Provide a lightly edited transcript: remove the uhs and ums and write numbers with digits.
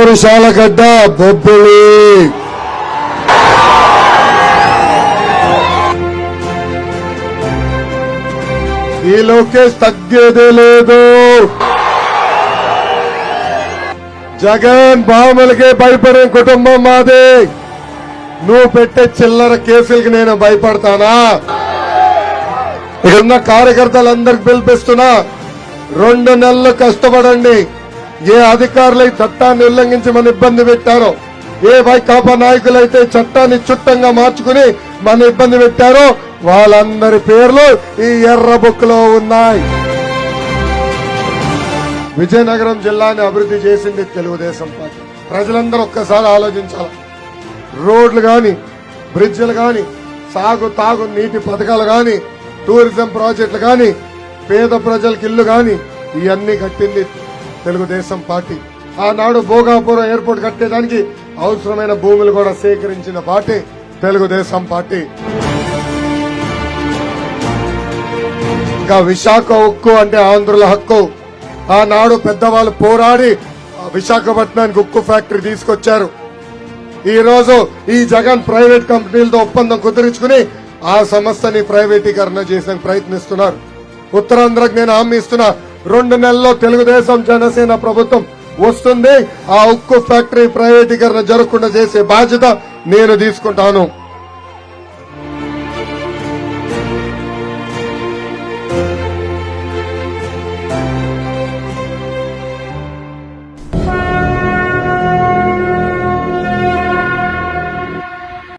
చిత్తూరు శాలగడ్డ బొబ్బిలి ఈ లోకేష్ తగ్గేదే లేదు. జగన్ బామలకే భయపడే కుటుంబం మాది. నువ్వు పెట్టే చిల్లర కేసులకి నేను భయపడతానా? ఇక్కడున్న కార్యకర్తలందరికి పిలిపిస్తున్నా, 2 నెలలు కష్టపడండి. ఏ అధికారులు చట్టాన్ని ఉల్లంఘించి మన ఇబ్బంది పెట్టారో, ఏ వైకాపా నాయకులైతే చట్టాన్ని చుట్టంగా మార్చుకుని మన ఇబ్బంది పెట్టారో వాళ్ళందరి పేర్లు ఈ ఎర్ర బుక్ లో ఉన్నాయి. విజయనగరం జిల్లాని అభివృద్ధి చేసింది తెలుగుదేశం పార్టీ. ప్రజలందరూ ఒక్కసారి ఆలోచించాలి. రోడ్లు గాని, బ్రిడ్జిలు గాని, సాగు తాగు నీటి పథకాలు గాని, టూరిజం ప్రాజెక్టులు గాని, పేద ప్రజలకు ఇల్లు గాని ఇవన్నీ కట్టింది తెలుగుదేశం పార్టీ. ఆనాడు భోగాపురం ఎయిర్పోర్ట్ కట్టేదానికి అవసరమైన భూములు కూడా సేకరించిన పార్టీ తెలుగుదేశం పార్టీ. ఇంకా విశాఖ ఉక్కు అంటే ఆంధ్రుల హక్కు. ఆనాడు పెద్దవాళ్ళు పోరాడి విశాఖపట్నానికి ఉక్కు ఫ్యాక్టరీ తీసుకొచ్చారు. ఈ రోజు ఈ జగన్ ప్రైవేట్ కంపెనీలతో ఒప్పందం కుదుర్చుకుని ఆ సంస్థని ప్రైవేటీకరణ చేసే ప్రయత్నిస్తున్నారు. ఉత్తరాంధ్రకు నేను హామీ ఇస్తున్నా, 2 నెలల్లో తెలుగుదేశం జనసేన ప్రభుత్వం వస్తుంది. ఆ ఉక్కు ఫ్యాక్టరీ ప్రైవేటీకరణ జరగకుండా చేసే బాధ్యత నేను తీసుకుంటాను.